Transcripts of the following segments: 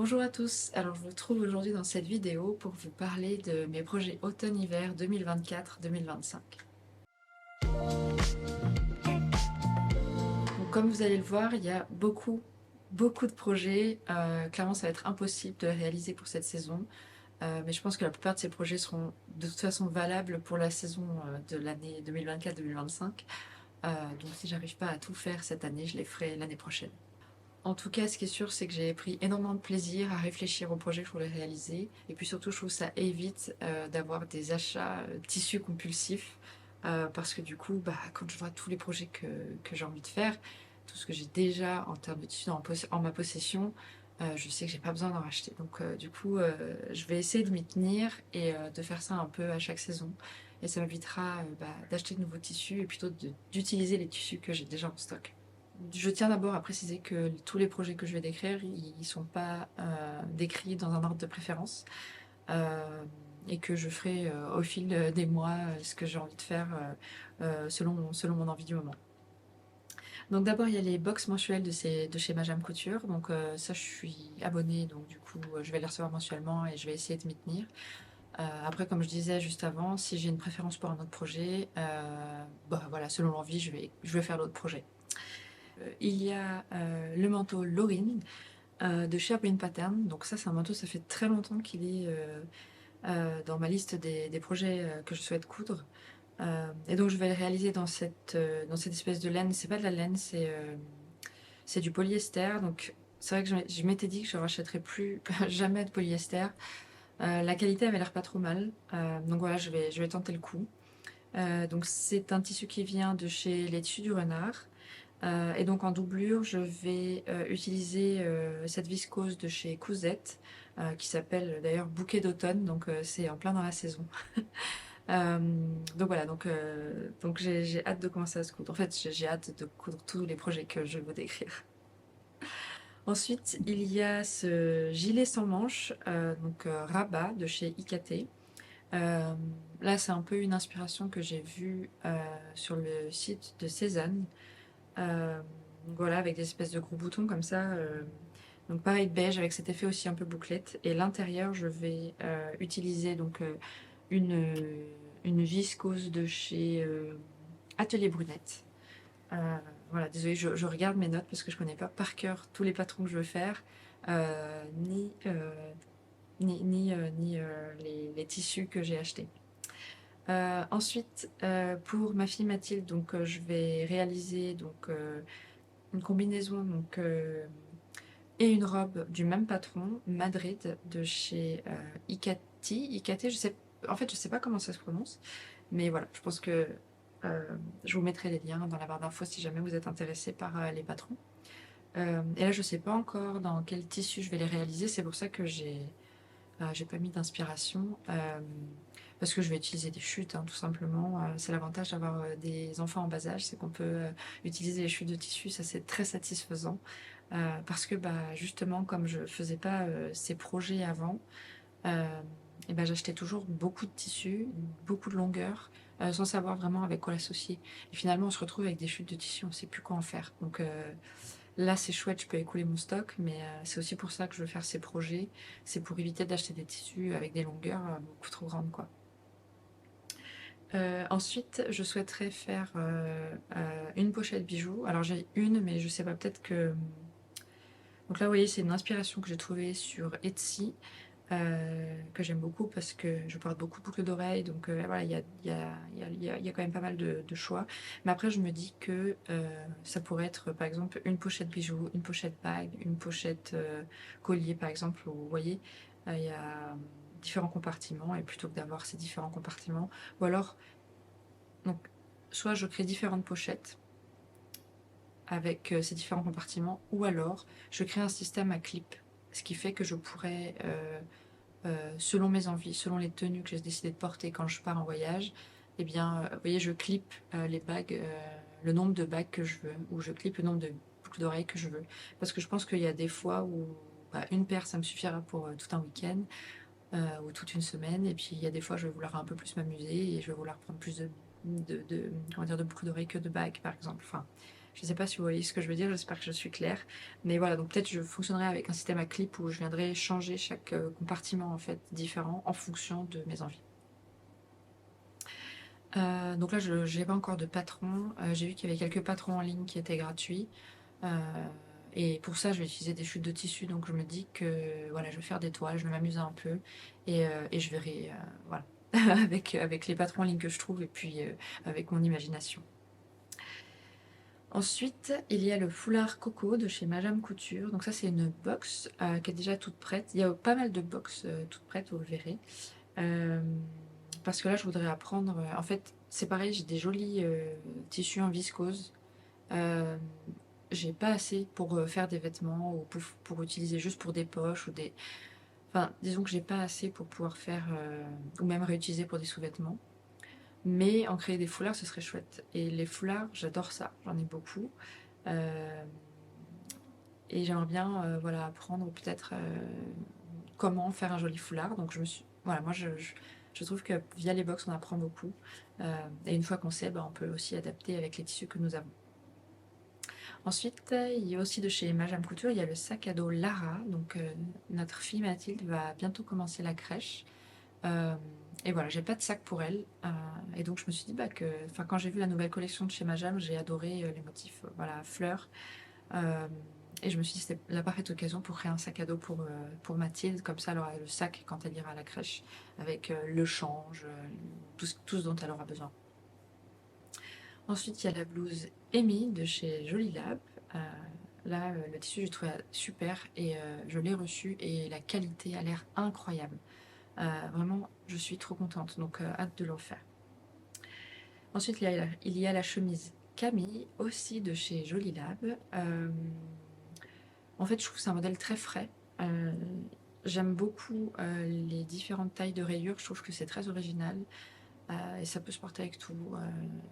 Bonjour à tous, alors je vous retrouve aujourd'hui dans cette vidéo pour vous parler de mes projets automne-hiver 2024-2025. Donc comme vous allez le voir, il y a beaucoup de projets. Clairement ça va être impossible de les réaliser pour cette saison. Mais je pense que la plupart de ces projets seront de toute façon valables pour la saison de l'année 2024-2025. Donc si j'arrive pas à tout faire cette année, je les ferai l'année prochaine. En tout cas, ce qui est sûr, c'est que j'ai pris énormément de plaisir à réfléchir aux projets que je voulais réaliser. Et puis surtout, je trouve que ça évite d'avoir des achats tissus compulsifs. Parce que du coup, quand je vois tous les projets que j'ai envie de faire, tout ce que j'ai déjà en termes de tissus en ma possession, je sais que j'ai pas besoin d'en racheter. Donc du coup, je vais essayer de m'y tenir et de faire ça un peu à chaque saison. Et ça m'évitera d'acheter de nouveaux tissus et plutôt d'utiliser les tissus que j'ai déjà en stock. Je tiens d'abord à préciser que tous les projets que je vais décrire, ils ne sont pas décrits dans un ordre de préférence euh, et que je ferai au fil des mois ce que j'ai envie de faire selon mon envie du moment. Donc d'abord, il y a les box mensuelles de chez Majam Couture. Donc ça, je suis abonnée, donc du coup, je vais les recevoir mensuellement et je vais essayer de m'y tenir. Après, comme je disais juste avant, si j'ai une préférence pour un autre projet, voilà, selon l'envie, je vais faire l'autre projet. Il y a le manteau Laurine de Sherwin Pattern. Donc ça, c'est un manteau, ça fait très longtemps qu'il est dans ma liste des projets que je souhaite coudre. Et donc je vais le réaliser dans cette espèce de laine. C'est pas de la laine, c'est du polyester. Donc c'est vrai que je m'étais dit que je rachèterais plus jamais de polyester. La qualité avait l'air pas trop mal. Donc voilà, je vais tenter le coup. Donc c'est un tissu qui vient de chez Les Tissus du Renard. Et donc en doublure, je vais utiliser cette viscose de chez Cousette, qui s'appelle d'ailleurs Bouquet d'automne, donc c'est en plein dans la saison. Euh, donc voilà, donc j'ai hâte de commencer à se coudre. En fait, j'ai hâte de coudre tous les projets que je vais vous décrire. Ensuite, il y a ce gilet sans manches, Rabat de chez IKT. Euh, Là, c'est un peu une inspiration que j'ai vue sur le site de Cézanne. Euh, donc voilà, avec des espèces de gros boutons comme ça. Donc pareil beige avec cet effet aussi un peu bouclette. Et l'intérieur, je vais utiliser une, une viscose de chez Atelier Brunette. Voilà, désolée, je regarde mes notes parce que je connais pas par cœur tous les patrons que je veux faire, ni les tissus que j'ai achetés. Ensuite, pour ma fille Mathilde, je vais réaliser une combinaison et une robe du même patron, Madrid, de chez Icati. Icati, je sais pas comment ça se prononce, mais voilà, je pense que je vous mettrai les liens dans la barre d'infos si jamais vous êtes intéressé par les patrons. Et là, je sais pas encore dans quel tissu je vais les réaliser, c'est pour ça que j'ai pas mis d'inspiration. Parce que je vais utiliser des chutes, hein, tout simplement. C'est l'avantage d'avoir des enfants en bas âge, c'est qu'on peut utiliser les chutes de tissu, ça c'est très satisfaisant. Parce que justement, comme je faisais pas ces projets avant, euh, et j'achetais toujours beaucoup de tissu, beaucoup de longueur, sans savoir vraiment avec quoi l'associer. Et finalement, on se retrouve avec des chutes de tissu, on ne sait plus quoi en faire. Donc là, c'est chouette, je peux écouler mon stock, mais c'est aussi pour ça que je veux faire ces projets. C'est pour éviter d'acheter des tissus avec des longueurs beaucoup trop grandes, quoi. Ensuite, je souhaiterais faire une pochette bijoux. Alors j'ai une, mais je sais pas, peut-être que... Donc là, vous voyez, c'est une inspiration que j'ai trouvée sur Etsy, que j'aime beaucoup parce que je porte beaucoup de boucles d'oreilles. Donc voilà, il y a quand même pas mal de choix. Mais après, je me dis que ça pourrait être, par exemple, une pochette bijoux, une pochette bague, une pochette collier, par exemple. Où, vous voyez, il y a différents compartiments. Et plutôt que d'avoir ces différents compartiments, ou alors donc, soit je crée différentes pochettes avec ces différents compartiments, ou alors je crée un système à clip, ce qui fait que je pourrais, selon mes envies, selon les tenues que j'ai décidé de porter quand je pars en voyage, eh bien, vous voyez, je clip les bagues, le nombre de bagues que je veux, ou je clip le nombre de boucles d'oreilles que je veux. Parce que je pense qu'il y a des fois où une paire, ça me suffira pour tout un week-end ou toute une semaine. Et puis il y a des fois, je vais vouloir un peu plus m'amuser et je vais vouloir prendre plus comment dire, de boucles d'oreilles que de bagues, par exemple. Enfin, Je ne sais pas si vous voyez ce que je veux dire, j'espère que je suis claire. Mais voilà, donc peut-être je fonctionnerai avec un système à clip où je viendrai changer chaque compartiment en fait différent en fonction de mes envies. Donc là, je n'ai pas encore de patron. J'ai vu qu'il y avait quelques patrons en ligne qui étaient gratuits. Euh, et pour ça, je vais utiliser des chutes de tissu. Donc je me dis que voilà, je vais faire des toiles, je vais m'amuser un peu et je verrai voilà, avec les patrons en ligne que je trouve et puis avec mon imagination. Ensuite, il y a le foulard coco de chez Madame Couture. Donc ça, c'est une box qui est déjà toute prête. Il y a pas mal de box toutes prêtes, vous le verrez. Euh, Parce que là, je voudrais apprendre. En fait, c'est pareil, j'ai des jolis tissus en viscose. Euh, j'ai pas assez pour faire des vêtements ou pour utiliser juste pour des poches ou des. Enfin, disons que j'ai pas assez pour pouvoir faire ou même réutiliser pour des sous-vêtements. Mais en créer des foulards, ce serait chouette. Et les foulards, j'adore ça. J'en ai beaucoup. Euh, et j'aimerais bien voilà, apprendre peut-être comment faire un joli foulard. Donc je me suis. Voilà, moi je trouve que via les box, on apprend beaucoup. Et une fois qu'on sait, on peut aussi adapter avec les tissus que nous avons. Ensuite, il y a aussi de chez Majam Couture, il y a le sac à dos Lara. Donc notre fille Mathilde va bientôt commencer la crèche. Euh, et voilà, j'ai pas de sac pour elle. Et donc je me suis dit quand j'ai vu la nouvelle collection de chez Majam, j'ai adoré les motifs voilà, fleurs. Euh, et je me suis dit c'était la parfaite occasion pour créer un sac à dos pour Mathilde. Comme ça, elle aura le sac quand elle ira à la crèche, avec le change, tout ce dont elle aura besoin. Ensuite, il y a la blouse Amy de chez Jolie Lab. Euh, Là, le tissu, j'ai trouvé super et je l'ai reçu et la qualité a l'air incroyable. Vraiment, je suis trop contente, donc hâte de le refaire. Ensuite, il y a la chemise Camille, aussi de chez Jolie Lab. En fait, je trouve que c'est un modèle très frais. Euh, J'aime beaucoup les différentes tailles de rayures. Je trouve que c'est très original. Et ça peut se porter avec tout.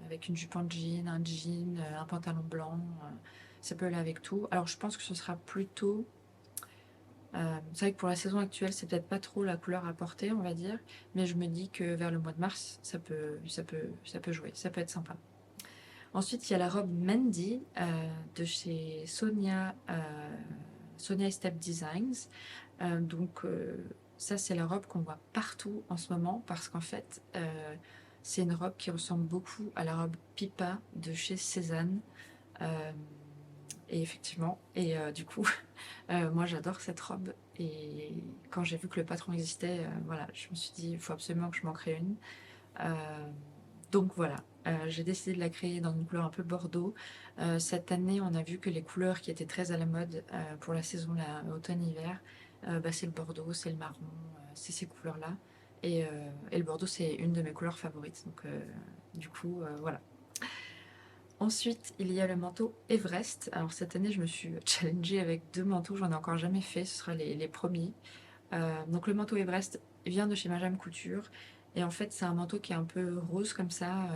Avec une jupe en jean, un jean, un pantalon blanc. Ça peut aller avec tout. Alors, je pense que ce sera plutôt. C'est vrai que pour la saison actuelle, c'est peut-être pas trop la couleur à porter, on va dire. Mais je me dis que vers le mois de mars, ça peut jouer. Ça peut être sympa. Ensuite, il y a la robe Mandy de chez Sonia Step Designs. Donc ça, c'est la robe qu'on voit partout en ce moment parce qu'en fait, c'est une robe qui ressemble beaucoup à la robe Pipa de chez Cézanne. Euh, et effectivement, et du coup, moi j'adore cette robe. Et quand j'ai vu que le patron existait, voilà, je me suis dit, il faut absolument que je m'en crée une. Euh, donc voilà, j'ai décidé de la créer dans une couleur un peu bordeaux. Cette année, on a vu que les couleurs qui étaient très à la mode pour la saison automne-hiver, c'est le bordeaux, c'est le marron, c'est ces couleurs-là. Et le bordeaux, c'est une de mes couleurs favorites. Donc du coup, voilà. Ensuite, il y a le manteau Everest. Alors cette année, je me suis challengée avec deux manteaux, j'en ai encore jamais fait, ce sera les premiers. Donc le manteau Everest vient de chez Madame Couture. Et en fait, c'est un manteau qui est un peu rose comme ça.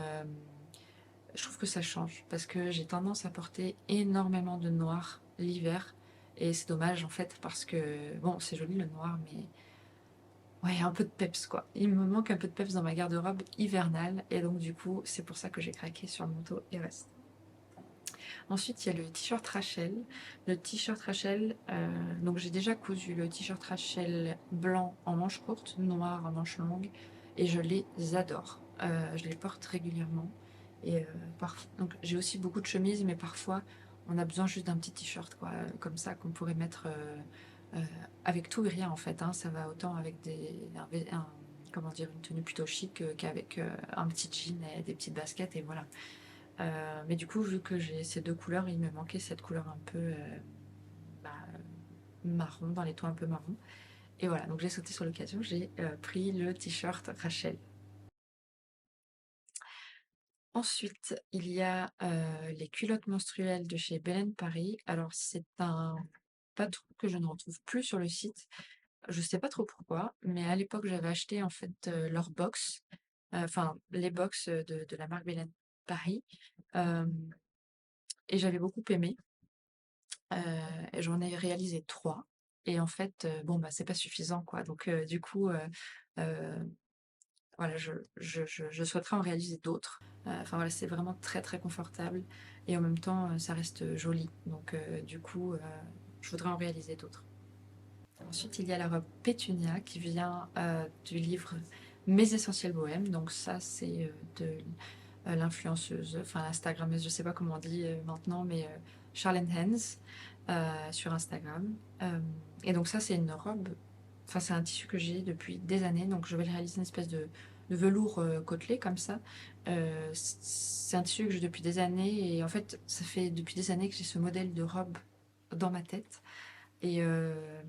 Je trouve que ça change parce que j'ai tendance à porter énormément de noir l'hiver. Et c'est dommage en fait parce que, bon, c'est joli le noir, mais ouais, un peu de peps quoi. Il me manque un peu de peps dans ma garde-robe hivernale. Et donc du coup, c'est pour ça que j'ai craqué sur le manteau Everest. Ensuite, il y a le t-shirt Rachel. Le t-shirt Rachel, donc j'ai déjà cousu le t-shirt Rachel blanc en manche courte, noir en manche longue, et je les adore. Je les porte régulièrement. Et donc j'ai aussi beaucoup de chemises, mais parfois on a besoin juste d'un petit t-shirt, quoi, comme ça qu'on pourrait mettre euh, avec tout et rien en fait. Hein. Ça va autant avec comment dire, une tenue plutôt chic qu'avec un petit jean et des petites baskets, et voilà. Mais du coup, vu que j'ai ces deux couleurs, il me manquait cette couleur un peu bah, marron, dans les tons un peu marron. Et voilà, donc j'ai sauté sur l'occasion, j'ai pris le t-shirt Rachel. Ensuite, il y a les culottes menstruelles de chez Belen Paris. Alors, c'est un patron que je ne retrouve plus sur le site. Je sais pas trop pourquoi, mais à l'époque, j'avais acheté en fait leur box, enfin les box de la marque Belen Paris, euh, et j'avais beaucoup aimé. Et j'en ai réalisé 3 et en fait, bon, c'est pas suffisant, quoi. Donc du coup, heu, voilà, je souhaiterais en réaliser d'autres. Enfin voilà, c'est vraiment très très confortable et en même temps, ça reste joli. Donc du coup, je voudrais en réaliser d'autres. Ensuite, il y a la robe Pétunia qui vient du livre Mes essentiels bohèmes. Donc ça, c'est de l'influenceuse, enfin l'instagrammeuse, je sais pas comment on dit maintenant, mais Charlene Hans sur Instagram. Et donc ça, c'est une robe, enfin c'est un tissu que j'ai depuis des années, donc je vais le réaliser une espèce de velours côtelé comme ça. C'est un tissu que j'ai depuis des années et en fait, ça fait depuis des années que j'ai ce modèle de robe dans ma tête. Et, euh,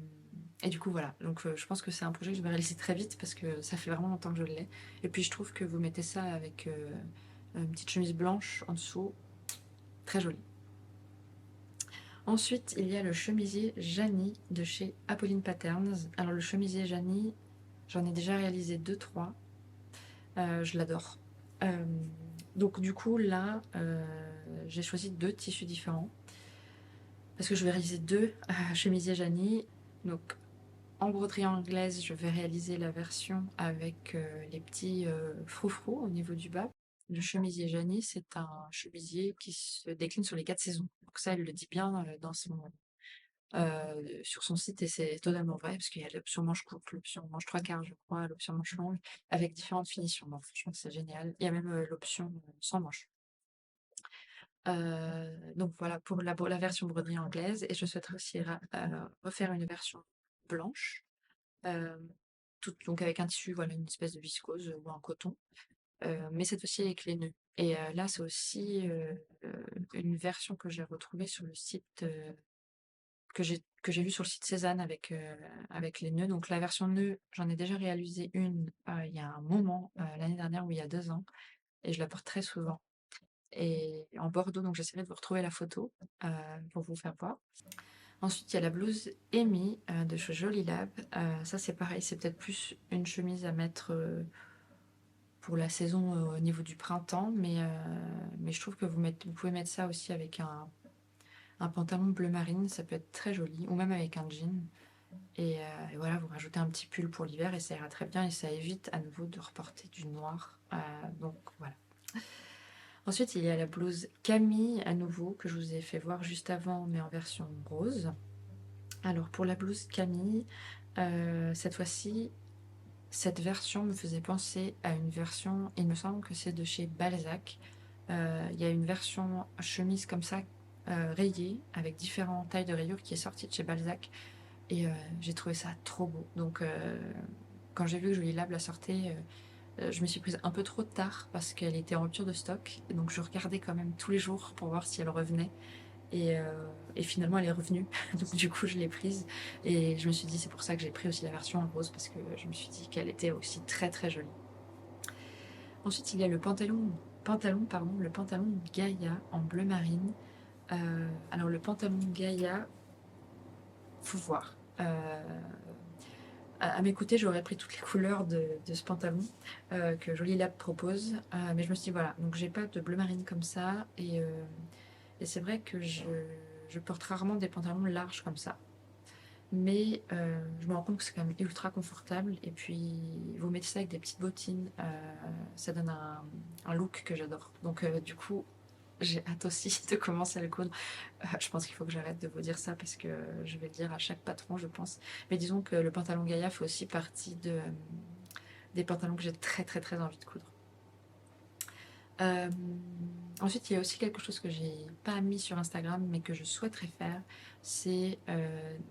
et du coup, voilà. Donc, je pense que c'est un projet que je vais réaliser très vite parce que ça fait vraiment longtemps que je l'ai. Et puis, je trouve que vous mettez ça avec une petite chemise blanche en dessous. Très joli. Ensuite, il y a le chemisier Janie de chez Apolline Patterns. Alors, le chemisier Janie, j'en ai déjà réalisé deux, trois. Je l'adore. Euh, donc, du coup, là, j'ai choisi deux tissus différents parce que je vais réaliser deux chemisiers Janie. Donc, en broderie anglaise, je vais réaliser la version avec les petits froufrous au niveau du bas. Le chemisier Janie, c'est un chemisier qui se décline sur les 4 saisons. Donc ça, elle le dit bien sur son site et c'est totalement vrai parce qu'il y a l'option manche courte, l'option manche trois quarts, je crois, l'option manche longue avec différentes finitions. Donc franchement, c'est génial. Il y a même l'option sans manche. Donc voilà pour la version broderie anglaise et je souhaiterais aussi refaire une version blanche euh, donc avec un tissu, voilà, une espèce de viscose ou un coton, mais cette fois-ci avec les nœuds. Et là, c'est aussi une version que j'ai retrouvée sur le site, que j'ai vu sur le site Cézanne avec les nœuds. Donc la version nœud, j'en ai déjà réalisé une il y a un moment, l'année dernière ou il y a 2 ans, et je la porte très souvent. Et en bordeaux, donc j'essaierai de vous retrouver la photo pour vous faire voir. Ensuite, il y a la blouse Amy de chez Jolie Lab. Ça, c'est pareil, c'est peut-être plus une chemise à mettre pour la saison au niveau du printemps, mais je trouve que vous pouvez mettre ça aussi avec un pantalon bleu marine, ça peut être très joli, ou même avec un jean. Et voilà, vous rajoutez un petit pull pour l'hiver et ça ira très bien et ça évite à nouveau de reporter du noir. Donc voilà. Ensuite, il y a la blouse Camille à nouveau que je vous ai fait voir juste avant, mais en version rose. Alors pour la blouse Camille, cette fois-ci, cette version me faisait penser à une version, il me semble que c'est de chez Balzac. Il y a une version chemise comme ça, rayée, avec différentes tailles de rayures qui est sortie de chez Balzac. Et j'ai trouvé ça trop beau. Donc quand j'ai vu que Jolie Lab la sortait, je me suis prise un peu trop tard parce qu'elle était en rupture de stock. Donc je regardais quand même tous les jours pour voir si elle revenait. Et finalement, elle est revenue. Donc, du coup, je l'ai prise. Et je me suis dit, c'est pour ça que j'ai pris aussi la version en rose, parce que je me suis dit qu'elle était aussi très très jolie. Ensuite, il y a le pantalon Gaïa en bleu marine. Alors, le pantalon Gaïa, faut voir. À m'écouter, j'aurais pris toutes les couleurs de ce pantalon que Jolie Lab propose. Mais je me suis dit, voilà, donc j'ai pas de bleu marine comme ça. Et c'est vrai que je porte rarement des pantalons larges comme ça. Mais je me rends compte que c'est quand même ultra confortable. Et puis, vous mettez ça avec des petites bottines. Ça donne un look que j'adore. Donc, du coup, j'ai hâte aussi de commencer à le coudre. Je pense qu'il faut que j'arrête de vous dire ça parce que je vais le dire à chaque patron, je pense. Mais disons que le pantalon Gaïa fait aussi partie des pantalons que j'ai très, très, très envie de coudre. Euh, Ensuite, il y a aussi quelque chose que j'ai pas mis sur Instagram, mais que je souhaiterais faire, c'est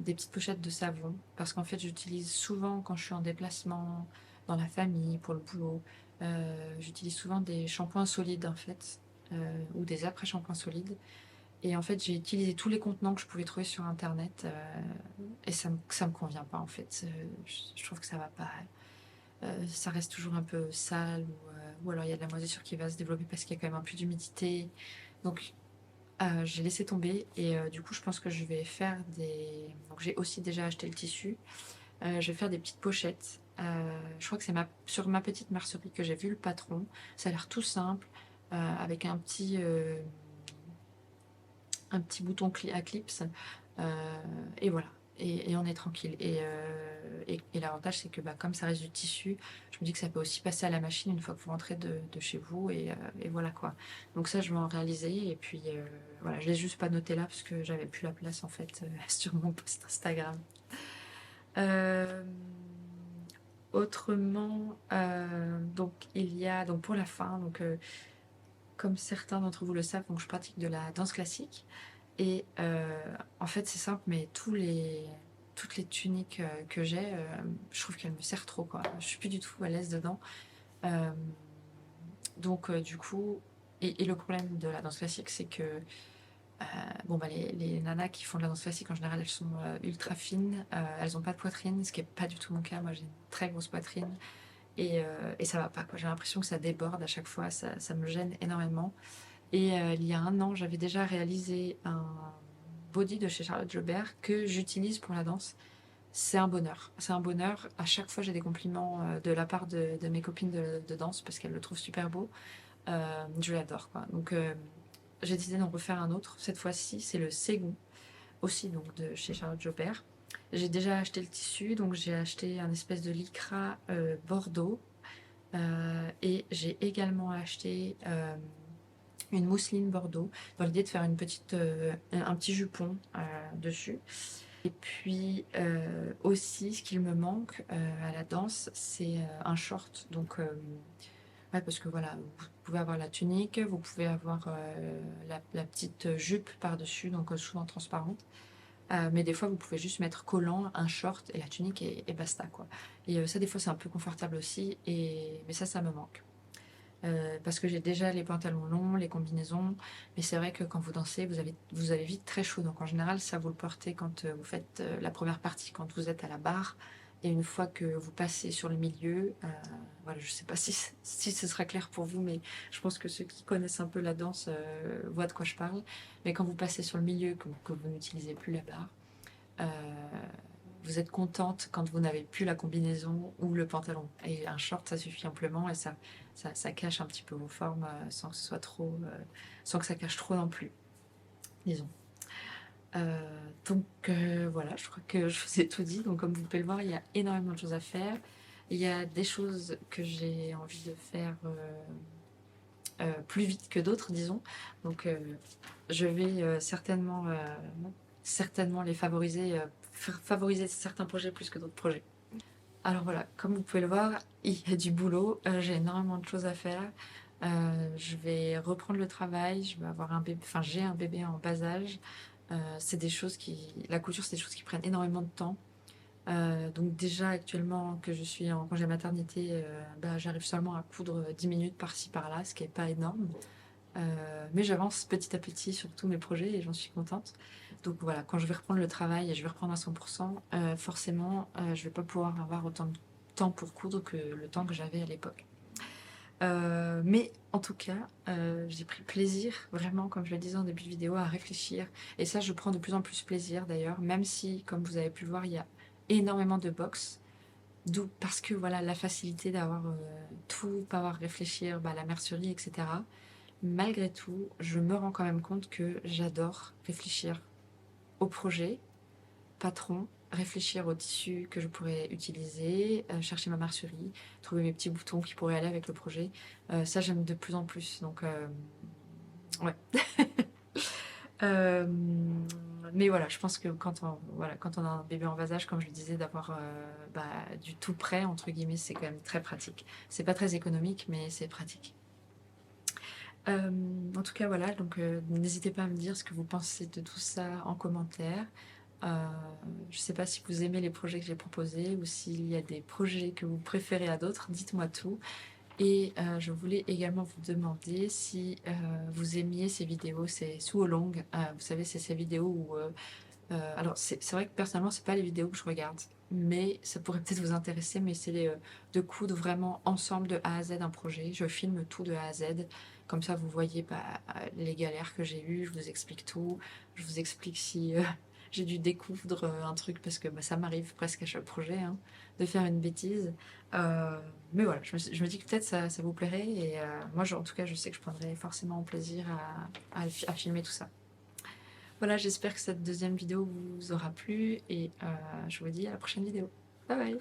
des petites pochettes de savon. Parce qu'en fait, j'utilise souvent quand je suis en déplacement, dans la famille, pour le boulot, j'utilise souvent des shampoings solides en fait, ou des après-shampoings solides. Et en fait, j'ai utilisé tous les contenants que je pouvais trouver sur Internet, et ça me convient pas en fait. Je trouve que ça va pas. Ça reste toujours un peu sale ou alors il y a de la moisissure qui va se développer parce qu'il y a quand même un peu d'humidité. Donc j'ai laissé tomber et du coup je pense que je vais faire des... Donc j'ai aussi déjà acheté le tissu. Je vais faire des petites pochettes. Je crois que c'est sur ma petite mercerie que j'ai vu le patron. Ça a l'air tout simple avec un petit bouton à clips. Et voilà. et on est tranquille. Et l'avantage, c'est que comme ça reste du tissu, je me dis que ça peut aussi passer à la machine une fois que vous rentrez de chez vous, et voilà quoi. Donc ça, je vais en réaliser, et puis voilà, je l'ai juste pas noté là parce que j'avais plus la place en fait sur mon post Instagram. Euh, Autrement, donc il y a donc pour la fin, donc comme certains d'entre vous le savent, donc je pratique de la danse classique. Et en fait, c'est simple, mais toutes les tuniques que j'ai, je trouve qu'elles me serrent trop, quoi. Je suis plus du tout à l'aise dedans. Euh, donc, du coup, et le problème de la danse classique, c'est que bon, les nanas qui font de la danse classique, en général, elles sont ultra fines. Elles n'ont pas de poitrine, ce qui n'est pas du tout mon cas. Moi, j'ai une très grosse poitrine. Et ça va pas, quoi. J'ai l'impression que ça déborde à chaque fois. Ça me gêne énormément. Et il y a un an, j'avais déjà réalisé un body de chez Charlotte Jobert que j'utilise pour la danse. C'est un bonheur. C'est un bonheur. À chaque fois, j'ai des compliments de la part de mes copines de danse parce qu'elles le trouvent super beau. Je l'adore, quoi. Donc, j'ai décidé d'en refaire un autre. Cette fois-ci, c'est le Ségon, aussi donc de chez Charlotte Jobert. J'ai déjà acheté le tissu, donc j'ai acheté un espèce de lycra bordeaux. Et j'ai également acheté une mousseline bordeaux dans l'idée de faire un petit jupon dessus. Et puis aussi, ce qu'il me manque à la danse, c'est un short. Donc, ouais, parce que voilà, vous pouvez avoir la tunique, vous pouvez avoir la petite jupe par-dessus, donc souvent transparente. Mais des fois, vous pouvez juste mettre collant, un short et la tunique et basta, quoi. Et ça, des fois, c'est un peu confortable aussi. Mais ça me manque. Parce que j'ai déjà les pantalons longs, les combinaisons, mais c'est vrai que quand vous dansez, vous avez vite très chaud. Donc en général, ça vous le portez quand vous faites la première partie, quand vous êtes à la barre. Et une fois que vous passez sur le milieu, voilà, je ne sais pas si ce sera clair pour vous, mais je pense que ceux qui connaissent un peu la danse voient de quoi je parle. Mais quand vous passez sur le milieu, que vous n'utilisez plus la barre, euh, vous êtes contente quand vous n'avez plus la combinaison ou le pantalon. Et un short, ça suffit amplement et ça cache un petit peu vos formes sans que ce soit trop, sans que ça cache trop non plus, disons. Donc voilà, je crois que je vous ai tout dit. Donc comme vous pouvez le voir, il y a énormément de choses à faire. Il y a des choses que j'ai envie de faire plus vite que d'autres, disons. Donc je vais certainement les favoriser, favoriser certains projets plus que d'autres projets. Alors voilà, comme vous pouvez le voir, il y a du boulot, j'ai énormément de choses à faire. Je vais reprendre le travail, je vais avoir un bébé, enfin j'ai un bébé en bas âge. La couture, c'est des choses qui prennent énormément de temps. Donc déjà actuellement que je suis en congé maternité, j'arrive seulement à coudre 10 minutes par-ci par-là, ce qui n'est pas énorme. Mais j'avance petit à petit sur tous mes projets et j'en suis contente. Donc voilà, quand je vais reprendre le travail et je vais reprendre à 100%, forcément, je vais pas pouvoir avoir autant de temps pour coudre que le temps que j'avais à l'époque. Mais en tout cas, j'ai pris plaisir, vraiment, comme je le disais en début de vidéo, à réfléchir. Et ça, je prends de plus en plus plaisir d'ailleurs, même si, comme vous avez pu le voir, il y a énormément de box. D'où parce que voilà, la facilité d'avoir tout, pas avoir à réfléchir, la mercerie, etc. Malgré tout, je me rends quand même compte que j'adore réfléchir au projet, patron, réfléchir au tissu que je pourrais utiliser, chercher ma mercerie, trouver mes petits boutons qui pourraient aller avec le projet. Ça, j'aime de plus en plus. Donc, ouais. Euh, mais voilà, je pense que quand on a un bébé en bas âge, comme je le disais, d'avoir du tout prêt, entre guillemets, c'est quand même très pratique. C'est pas très économique, mais c'est pratique. En tout cas, voilà, donc n'hésitez pas à me dire ce que vous pensez de tout ça en commentaire. Je ne sais pas si vous aimez les projets que j'ai proposés ou s'il y a des projets que vous préférez à d'autres, dites-moi tout. Et je voulais également vous demander si vous aimiez ces vidéos, ces sous-longues. Vous savez, c'est ces vidéos où... alors, c'est vrai que personnellement, c'est pas les vidéos que je regarde, mais ça pourrait peut-être vous intéresser, mais c'est de coudre vraiment ensemble de A à Z un projet. Je filme tout de A à Z. Comme ça, vous voyez les galères que j'ai eues, je vous explique tout. Je vous explique si j'ai dû découdre un truc, parce que ça m'arrive presque à chaque projet, hein, de faire une bêtise. Mais voilà, je me dis que peut-être ça vous plairait. Et moi, en tout cas, je sais que je prendrai forcément plaisir à filmer tout ça. Voilà, j'espère que cette deuxième vidéo vous aura plu et je vous dis à la prochaine vidéo. Bye bye!